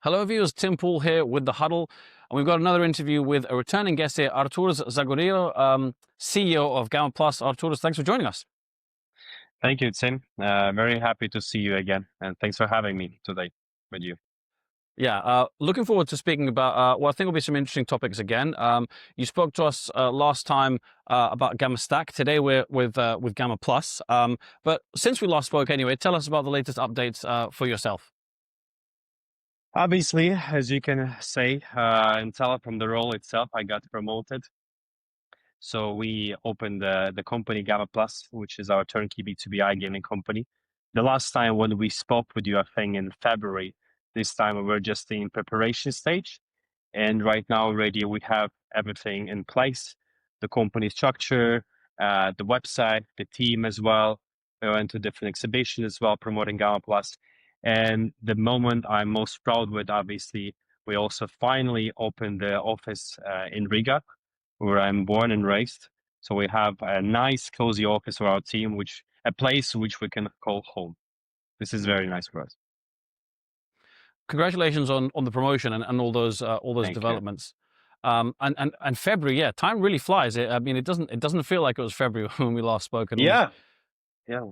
Hello, viewers. Tim Pool here with the Huddle, and we've got another interview with a returning guest here, Arturs Zagurilo, CEO of GammaPlus. Arturs, thanks for joining us. Thank you, Tim. Very happy to see you again, and thanks for having me today with you. Yeah, looking forward to speaking about what I think will be some interesting topics again. You spoke to us last time about Gamma Stack. Today we're with GammaPlus. But since we last spoke, anyway, tell us about the latest updates for yourself. Obviously, as you can say and tell from the role itself, I got promoted. So we opened the company GammaPlus, which is our turnkey B2B iGaming company. The last time when we spoke with you, I think in February, this time we were just in preparation stage. And right now already we have everything in place, the company structure, the website, the team as well. We went to different exhibitions as well, promoting GammaPlus. And the moment I'm most proud with, obviously, we also finally opened the office in Riga, where I'm born and raised. So we have a nice, cozy office for our team, a place which we can call home. This is very nice for us. Congratulations on the promotion and all those Thank you. developments. And February, yeah, time really flies. I mean, it doesn't feel like it was February when we last spoke. And Yeah, yeah.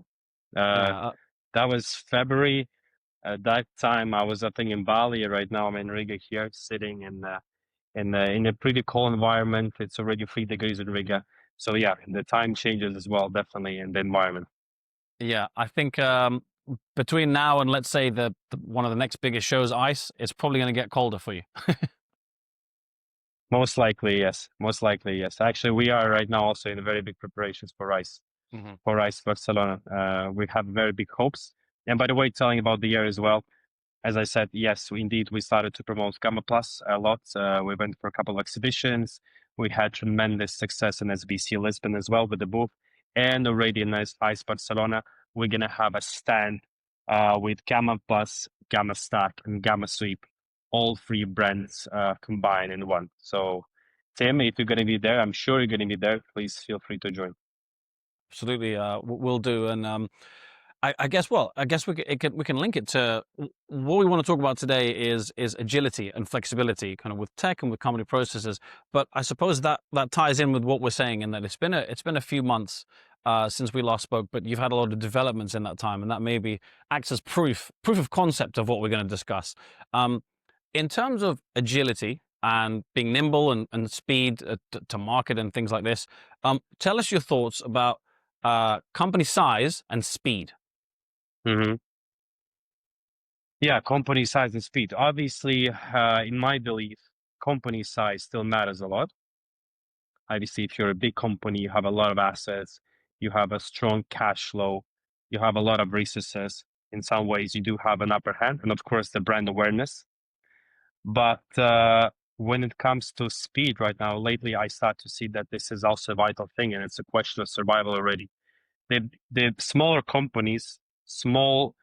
yeah, That was February. At that time, I was, I think, in Bali. Right now, I'm in Riga here, sitting in a pretty cold environment. It's already 3 degrees in Riga. So yeah, the time changes as well, definitely, in the environment. yeah. I think between now and let's say the one of the next biggest shows, Ice, it's probably going to get colder for you. Most likely, yes. Most likely, yes. Actually, we are right now also in very big preparations for Rice, Hmm. for Rice Barcelona. We have very big hopes. And by the way, telling about the year as well, as I said, yes, we started to promote Gamma Plus a lot. We went for a couple of exhibitions. We had tremendous success in SBC Lisbon as well with the booth. And already in Ice Barcelona, we're going to have a stand with Gamma Plus, Gamma Stack, and Gamma Sweep, all three brands combined in one. So, Tim, if you're going to be there, I'm sure you're going to be there. Please feel free to join. Absolutely, we'll do. And I guess, well, I guess we can link it to what we want to talk about today is agility and flexibility, kind of with tech and with company processes. But I suppose that ties in with what we're saying, in that it's been a few months since we last spoke, but you've had a lot of developments in that time, and that maybe acts as proof of concept of what we're going to discuss. In terms of agility and being nimble and speed to market and things like this, tell us your thoughts about company size and speed. Hmm. Yeah, company size and speed. Obviously, in my belief, company size still matters a lot. Obviously, if you're a big company, you have a lot of assets, you have a strong cash flow, you have a lot of resources. In some ways, you do have an upper hand, and of course, the brand awareness. But when it comes to speed right now, lately, I start to see that this is also a vital thing, and it's a question of survival already. The smaller companies, small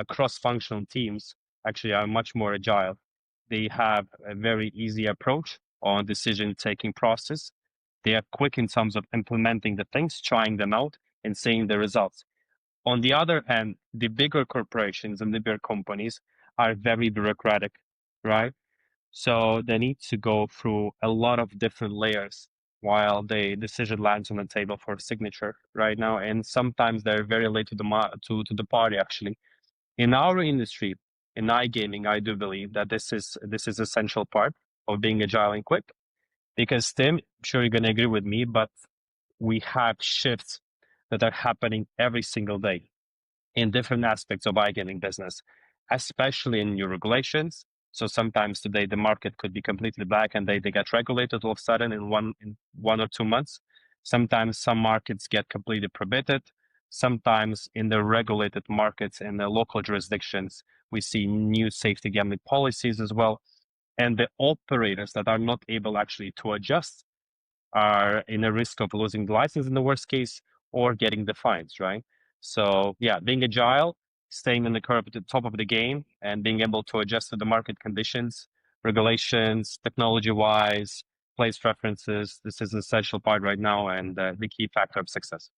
cross-functional teams actually are much more agile. They have a very easy approach on decision-taking process. They are quick in terms of implementing the things, trying them out, and seeing the results. On the other hand, the bigger corporations and the bigger companies are very bureaucratic, right? So they need to go through a lot of different layers while the decision lands on the table for signature right now. And sometimes they're very late to the party. Actually, in our industry, in iGaming, I do believe that this is essential part of being agile and quick. Because Tim, I'm sure you're going to agree with me, but we have shifts that are happening every single day in different aspects of iGaming business, especially in new regulations. So sometimes today the market could be completely black and they get regulated all of a sudden in 1 or 2 months. Sometimes some markets get completely prohibited. Sometimes in the regulated markets in the local jurisdictions, we see new safety gambling policies as well. And the operators that are not able actually to adjust are in a risk of losing the license in the worst case or getting the fines, right? So yeah, being agile, staying in the curve at the top of the game and being able to adjust to the market conditions, regulations, technology-wise, place preferences, this is an essential part right now and the key factor of success.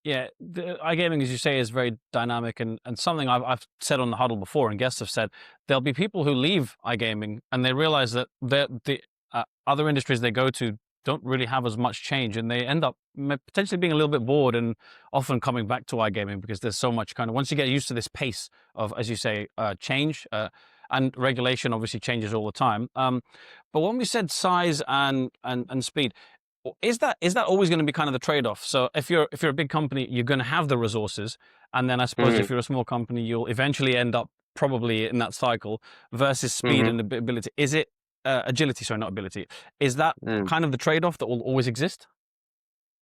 Yeah, the iGaming, as you say, is very dynamic, and something I've said on the Huddle before, and guests have said there'll be people who leave iGaming and they realize that the other industries they go to don't really have as much change, and they end up potentially being a little bit bored and often coming back to iGaming because there's so much kind of once you get used to this pace of, as you say, change. And regulation obviously changes all the time. But when we said size and speed, is that always going to be kind of the trade-off? So if you're a big company, you're going to have the resources, and then I suppose if Hmm. you're a small company, you'll eventually end up probably in that cycle versus speed Hmm. and ability. Is it agility? Sorry, not ability. Is that kind of the trade-off that will always exist?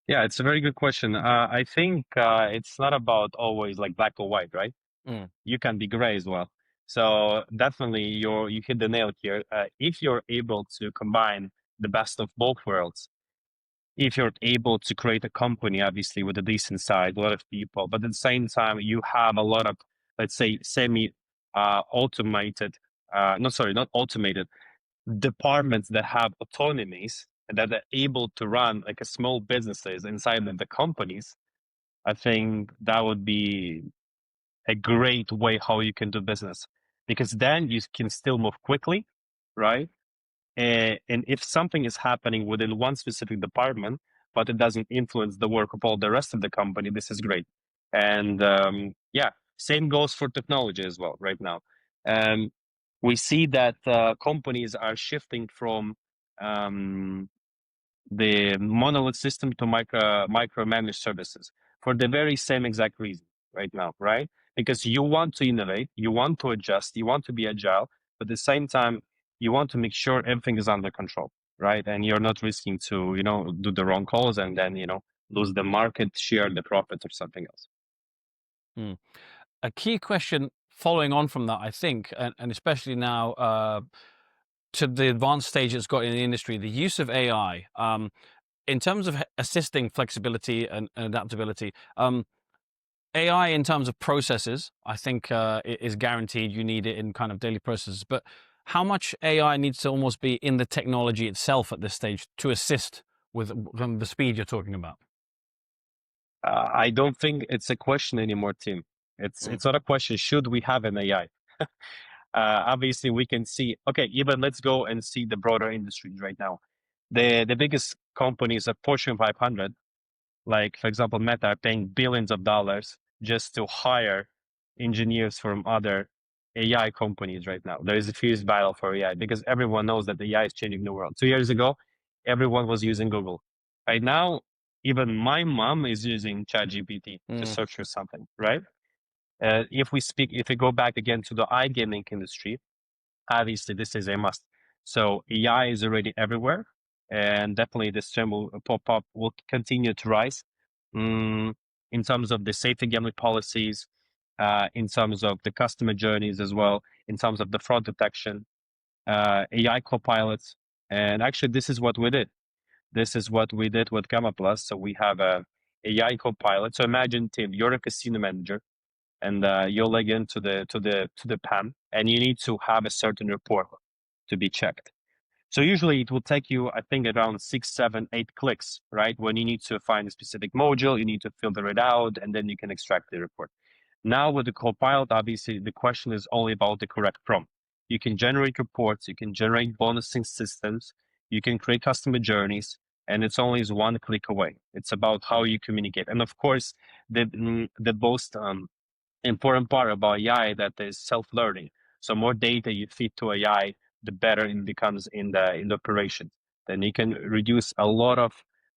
Yeah, it's a very good question. I think it's not about always like black or white, right? Mm, You can be gray as well. So definitely, you hit the nail here. If you're able to combine the best of both worlds, if you're able to create a company, obviously with a decent size, a lot of people, but at the same time, you have a lot of, let's say, semi automated, no, sorry, not automated departments that have autonomies and that are able to run like a small businesses inside of the companies. I think that would be a great way how you can do business, because then you can still move quickly, right? And if something is happening within one specific department, but it doesn't influence the work of all the rest of the company, this is great. And yeah, same goes for technology as well right now. Um, we see that companies are shifting from um, the monolith system to micro managed services for the very same exact reason right now, right? Because you want to innovate, you want to adjust, you want to be agile, but at the same time, you want to make sure everything is under control, right? And you're not risking to, do the wrong calls and then, lose the market share, the profit or something else. mm. A key question following on from that, I think, and especially now to the advanced stage it's got in the industry, the use of AI. In terms of assisting flexibility and adaptability, AI in terms of processes, I think is guaranteed. You need it in kind of daily processes. But how much AI needs to almost be in the technology itself at this stage to assist with the speed you're talking about? I don't think it's a question anymore, Tim. It's Mm, it's not a question. Should we have an AI? Obviously, we can see. Okay, even let's go and see the broader industries right now. The biggest companies at Fortune 500, like for example, Meta, are paying billions of dollars just to hire engineers from other AI companies right now. There is a fierce battle for AI because everyone knows that AI is changing the world. 2 years ago, everyone was using Google. Right now, even my mom is using ChatGPT to mm, search for something, right? If we go back again to the iGaming industry, obviously this is a must. So AI is already everywhere, and definitely this trend will pop up, will continue to rise. Mm, in terms of the safety gambling policies, in terms of the customer journeys as well, in terms of the fraud detection, AI copilots, and actually this is what we did. This is what we did with GammaPlus. So we have a AI copilot. So imagine, Tim, you're a casino manager and you log into the PAM, and you need to have a certain report to be checked. So usually it will take you, I think, around 6, 7, 8 clicks, right? When you need to find a specific module, you need to filter it out, and then you can extract the report. Now with the Copilot, obviously the question is only about the correct prompt. You can generate reports, you can generate bonusing systems, you can create customer journeys, and it's only one click away. It's about how you communicate. And of course, the most important part about AI that is self-learning. So more data you feed to AI, the better it becomes in the operation. Then you can reduce a lot of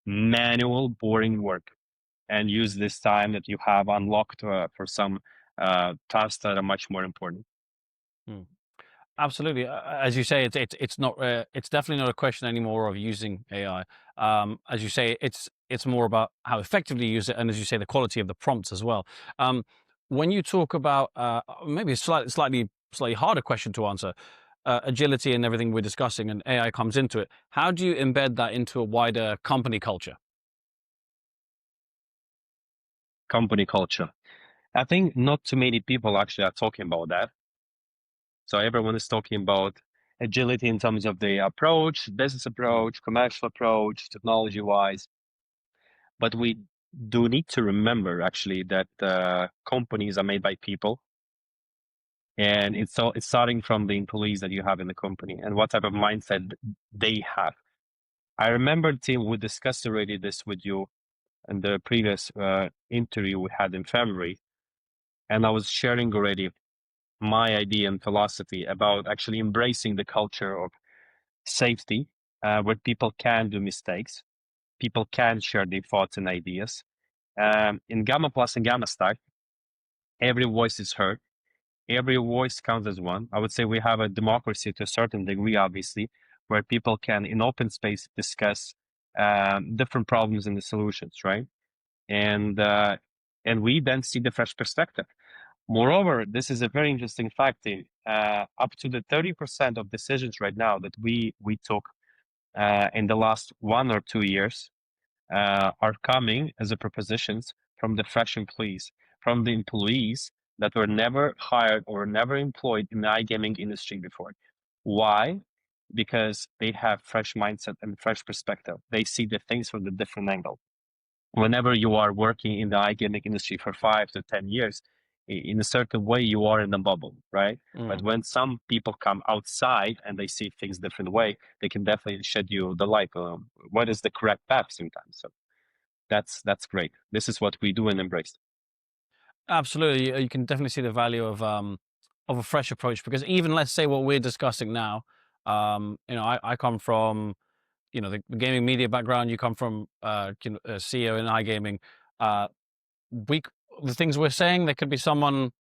manual, boring work and use this time that you have unlocked for some tasks that are much more important. mm. Absolutely. As you say, it's not it's definitely not a question anymore of using AI. As you say, it's more about how effectively you use it, and as you say, the quality of the prompts as well. When you talk about maybe a slightly harder question to answer, agility and everything we're discussing, and AI comes into it. How do you embed that into a wider company culture? Company culture. I think not too many people actually are talking about that. So everyone is talking about agility in terms of the approach, business Mm, approach, commercial approach, technology wise. But we do need to remember actually that companies are made by people, and it's starting from the employees that you have in the company and what type of mindset they have. I remember, Tim, we discussed already this with you in the previous interview we had in February, and I was sharing already my idea and philosophy about actually embracing the culture of safety, where people can do mistakes, people can share their thoughts and ideas. In GammaPlus and GammaStack, every voice is heard. Every voice counts as one. I would say we have a democracy to a certain degree, obviously, where people can, in open space, discuss different problems and the solutions, right? And we then see the fresh perspective. Moreover, this is a very interesting fact. Up to the 30% of decisions right now that we took in the last 1 or 2 years are coming as a propositions from the fresh employees, from the employees that were never hired or never employed in the iGaming industry before. Why? Because they have fresh mindset and fresh perspective. They see the things from the different angle. Whenever you are working in the iGaming industry for 5 to 10 years, in a certain way, you are in a bubble, right? But Mm. when some people come outside and they see things different way, they can definitely shed you the light. What is the correct path sometimes? So that's great. This is what we do and embrace. Absolutely, you can definitely see the value of a fresh approach, because even, let's say, what we're discussing now, I come from, the gaming media background. You come from CEO in iGaming. Uh, we the things we're saying, there could be someone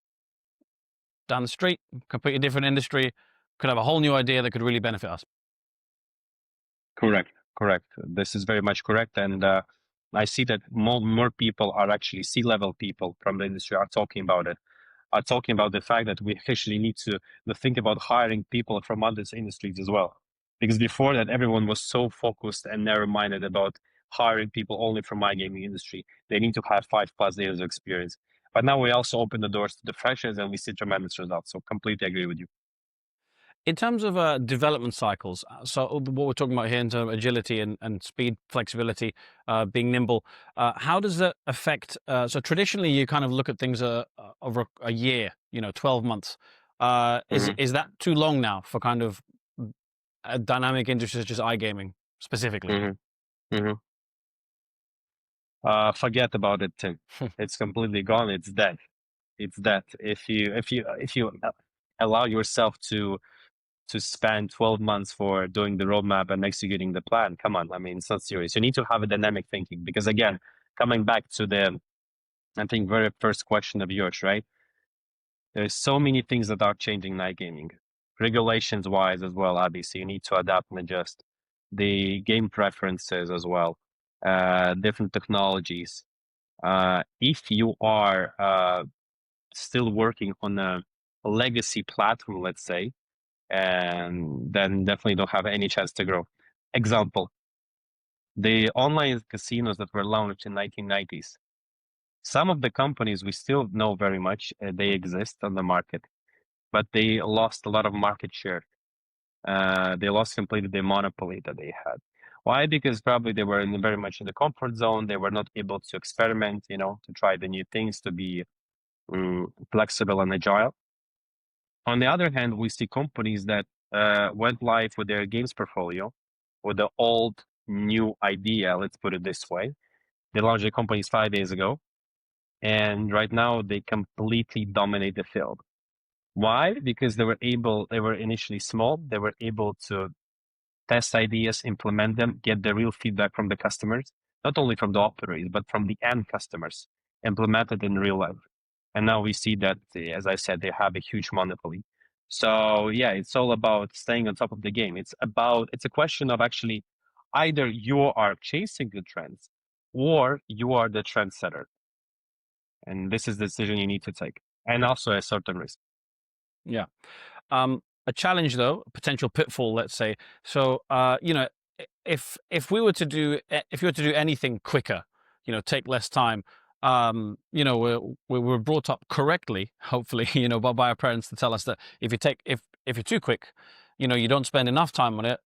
down the street, completely different industry, could have a whole new idea that could really benefit us. Correct, correct. This is very much correct, and I see that more people are actually C-level people from the industry are talking about it. Are talking about the fact that we actually need to think about hiring people from other industries as well. Because before that, everyone was so focused and narrow-minded about hiring people only from my gaming industry. They need to have 5+ years of experience. But now we also open the doors to the freshers, and we see tremendous results. So completely agree with you. In terms of development cycles, so what we're talking about here in terms of agility and speed, flexibility, being nimble, how does that affect? So traditionally, you kind of look at things over a year, 12 months. hmm Is that too long now for kind of a dynamic industry such as iGaming specifically? hmm hmm Forget about it, Tim. It's completely gone. It's dead. It's dead. If you allow yourself to spend 12 months for doing the roadmap and executing the plan, come on. I mean, it's not serious. You need to have a dynamic thinking because, again, coming back to the, I think, very first question of yours, right? There's so many things that are changing in iGaming, regulations wise as well. Obviously, you need to adapt and adjust the game preferences as well, different technologies. If you are still working on a legacy platform, let's say, and then definitely don't have any chance to grow. Example, the online casinos that were launched in 1990s. Some of the companies we still know very much, they exist on the market, but they lost a lot of market share. They lost completely the monopoly that they had. Why? Because probably they were very much in the comfort zone. They were not able to experiment, to try the new things, to be flexible and agile. On the other hand, we see companies that went live with their games portfolio with the old new idea, let's put it this way. They launched their companies 5 days ago, and right now they completely dominate the field. Why? Because they were initially small, they were able to test ideas, implement them, get the real feedback from the customers, not only from the operators, but from the end customers, implement it in real life. And now we see that, as I said, they have a huge monopoly. So yeah, it's all about staying on top of the game. It's a question of actually either you are chasing the trends or you are the trendsetter. And this is the decision you need to take. And also a certain risk. Yeah. A challenge, though, a potential pitfall, let's say. So, if we were to do if you were to do anything quicker, take less time, we were brought up correctly, hopefully, by our parents to tell us that if you're too quick, you don't spend enough time on it,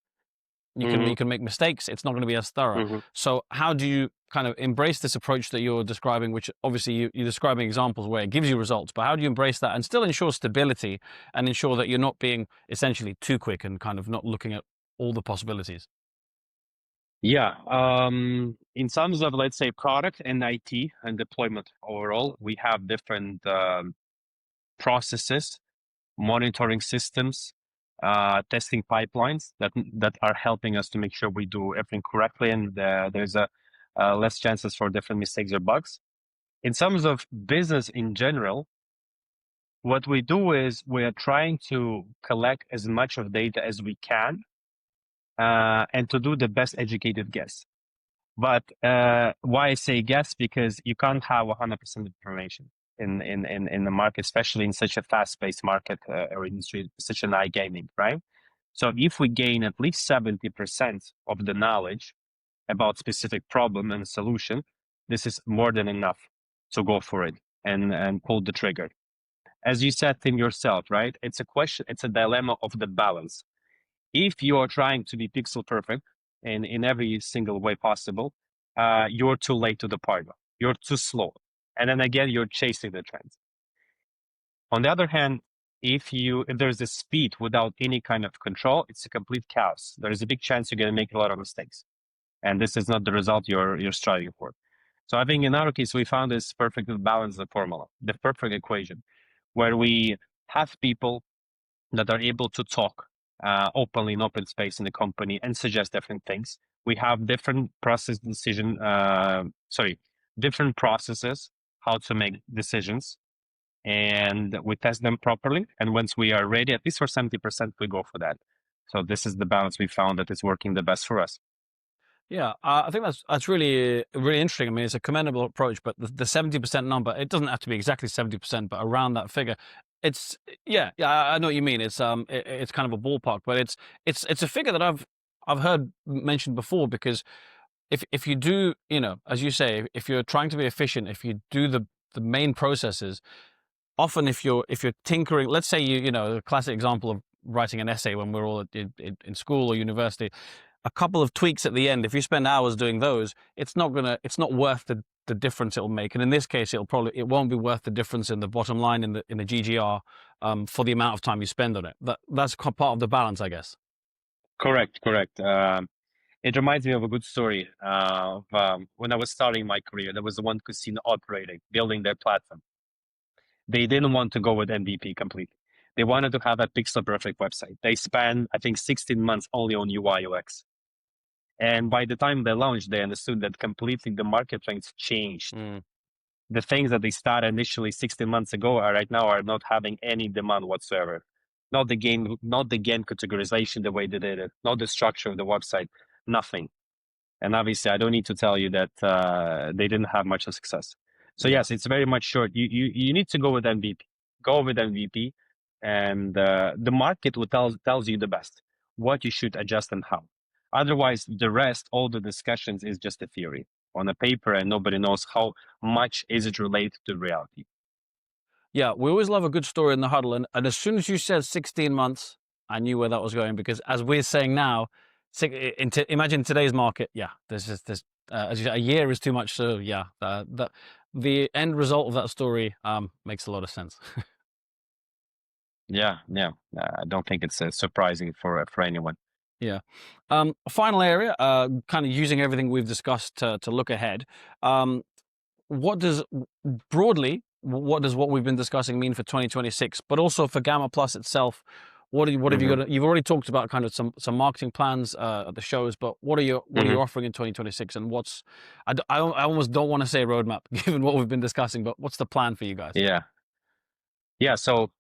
Mm-hmm. you can make mistakes. It's not going to be as thorough. Mm-hmm. So how do you kind of embrace this approach that you're describing, which obviously you're describing examples where it gives you results, but how do you embrace that and still ensure stability and ensure that you're not being essentially too quick and kind of not looking at all the possibilities? Yeah. In terms of, let's say, product and IT and deployment overall, we have different processes, monitoring systems, testing pipelines that are helping us to make sure we do everything correctly, and there's a less chances for different mistakes or bugs. In terms of business in general, what we do is we are trying to collect as much of data as we can, and to do the best educated guess. But why I say guess, because you can't have 100% information in the market, especially in such a fast-paced market or industry, such an iGaming, right? So if we gain at least 70% of the knowledge about specific problem and solution, this is more than enough to go for it and pull the trigger. As you said, Tim, yourself, right? It's a question, it's a dilemma of the balance. If you are trying to be pixel perfect in every single way possible, you're too late to the party. You're too slow. And then again, you're chasing the trends. On the other hand, if there's a speed without any kind of control, it's a complete chaos. There is a big chance you're going to make a lot of mistakes. And this is not the result you're striving for. So I think in our case, we found this perfect balance, the formula, the perfect equation, where we have people that are able to talk openly in open space in the company and suggest different things. We have different different processes how to make decisions, and we test them properly. And once we are ready, at least for 70%, we go for that. So this is the balance we found that is working the best for us. Yeah, I think that's really interesting. I mean, it's a commendable approach, but the 70% number, it doesn't have to be exactly 70%, but around that figure, it's yeah, I know what you mean. It's kind of a ballpark, but it's a figure that I've heard mentioned before, because if you do, as you say, if you're trying to be efficient, if you do the main processes, often if you're tinkering, let's say a classic example of writing an essay when we're all in school or university, a couple of tweaks at the end, if you spend hours doing those, it's not worth the difference it'll make. And in this case, it won't be worth the difference in the bottom line in the GGR, for the amount of time you spend on it. That's part of the balance, I guess. Correct, correct. It reminds me of a good story of when I was starting my career. There was one casino operating, building their platform. They didn't want to go with MVP completely. They wanted to have a pixel perfect website. They spent, I think, 16 months only on UI UX. And by the time they launched, they understood that completely the market trends changed. Mm. The things that they started initially 16 months ago are right now are not having any demand whatsoever. Not the game categorization the way they did it, not the structure of the website, nothing. And obviously, I don't need to tell you that they didn't have much of success. So Yeah. yes, it's very much short. You need to go with MVP. Go with MVP, and the market will tells you the best what you should adjust and how. Otherwise, the rest, all the discussions, is just a theory on a paper, and nobody knows how much is it related to reality. Yeah, we always love a good story in the huddle, and as soon as you said 16 months, I knew where that was going, because as we're saying now, imagine today's market. Yeah, there's as you say, a year is too much. So yeah, the end result of that story makes a lot of sense. Yeah, yeah. I don't think it's surprising for anyone. Yeah. Final area, kind of using everything we've discussed to look ahead. What does broadly, what does what we've been discussing mean for 2026, but also for GammaPlus itself? What have you Hmm. got? You've already talked about kind of some marketing plans at the shows, but what are you Hmm. offering in 2026? And I almost don't want to say roadmap given what we've been discussing, but what's the plan for you guys? Yeah, yeah. So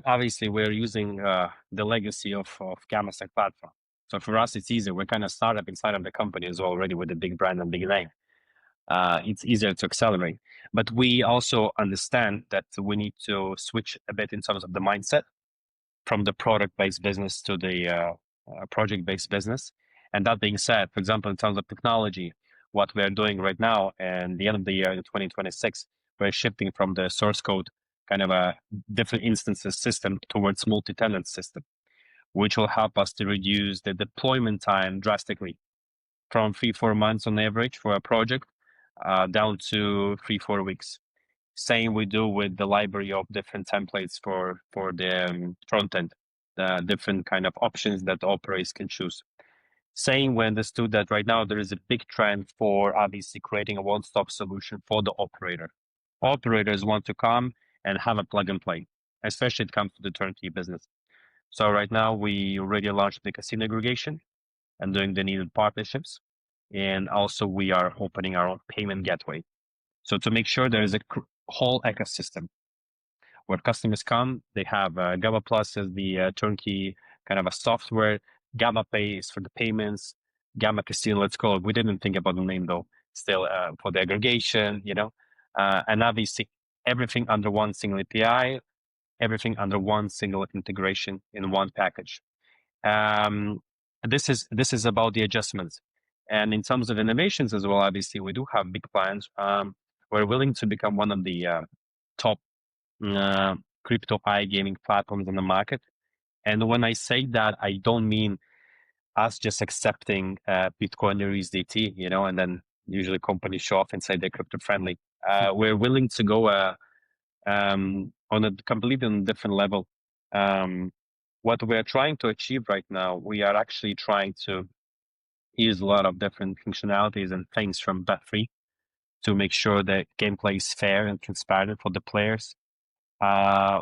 obviously, we're using the legacy of GammaStack platform. So for us, it's easier. We're kind of startup inside of the company as well, already with a big brand and big name. It's easier to accelerate. But we also understand that we need to switch a bit in terms of the mindset from the product-based business to the project-based business. And that being said, for example, in terms of technology, what we're doing right now and the end of the year in 2026, we're shifting from the source code kind of a different instances system towards multi-tenant system, which will help us to reduce the deployment time drastically from 3-4 months on average for a project down to 3-4 weeks. Same we do with the library of different templates for the front end, the different kind of options that operators can choose. Same we understood that right now there is a big trend for obviously creating a one-stop solution for the operator. Operators want to come and have a plug and play, especially it comes to the turnkey business. So right now we already launched the casino aggregation and doing the needed partnerships. And also we are opening our own payment gateway. So to make sure there is a whole ecosystem where customers come, they have GammaPlus as the turnkey kind of a software. GammaPay is for the payments. Gamma Casino, let's call it. We didn't think about the name though. Still for the aggregation, and obviously everything under one single API, everything under one single integration in one package. This is about the adjustments, and in terms of innovations as well. Obviously, we do have big plans. We're willing to become one of the top crypto iGaming platforms on the market. And when I say that, I don't mean us just accepting Bitcoin or USDT, and then usually companies show off and say they're crypto friendly. We're willing to go on a completely different level. What we're trying to achieve right now, we are actually trying to use a lot of different functionalities and things from Bet3 to make sure that gameplay is fair and transparent for the players.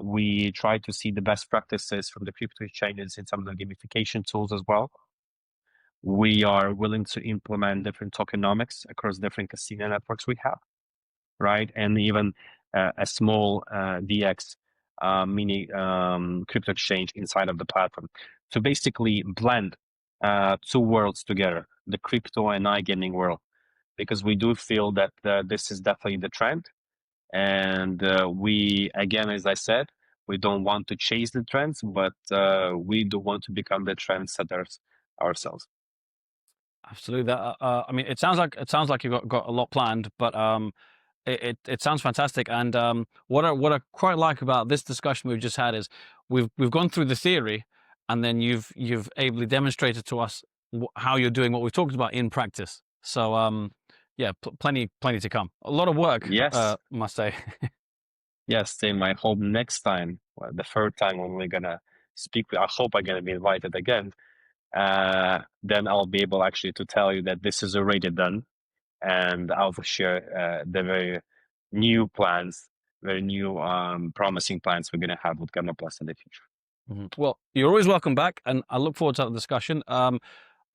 We try to see the best practices from the crypto exchanges in some of the gamification tools as well. We are willing to implement different tokenomics across different casino networks we have, right? And even a small DX mini crypto exchange inside of the platform to basically blend two worlds together, the crypto and iGaming world, because we do feel that this is definitely the trend. And we, again, as I said, we don't want to chase the trends, but we do want to become the trendsetters ourselves. Absolutely. I mean, it sounds like you've got a lot planned, but it sounds fantastic. And what I quite like about this discussion we've just had is we've gone through the theory, and then you've ably demonstrated to us how you're doing what we've talked about in practice. So yeah, plenty to come. A lot of work, Yes. must say. Yes, Tim. I hope next time, well, the third time when we're gonna speak, I hope I'm gonna be invited again. Then I'll be able actually to tell you that this is already done, and I'll share the very new plans, very new promising plans we're gonna have with GammaPlus in the future. Well, you're always welcome back, and I look forward to that discussion.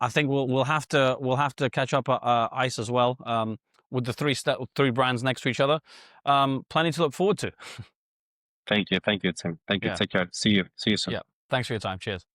I think we'll have to catch up at ICE as well, with the three brands next to each other. Plenty to look forward to. Thank you, Tim. Thank you. Yeah. Take care. See you soon. Yeah. Thanks for your time. Cheers.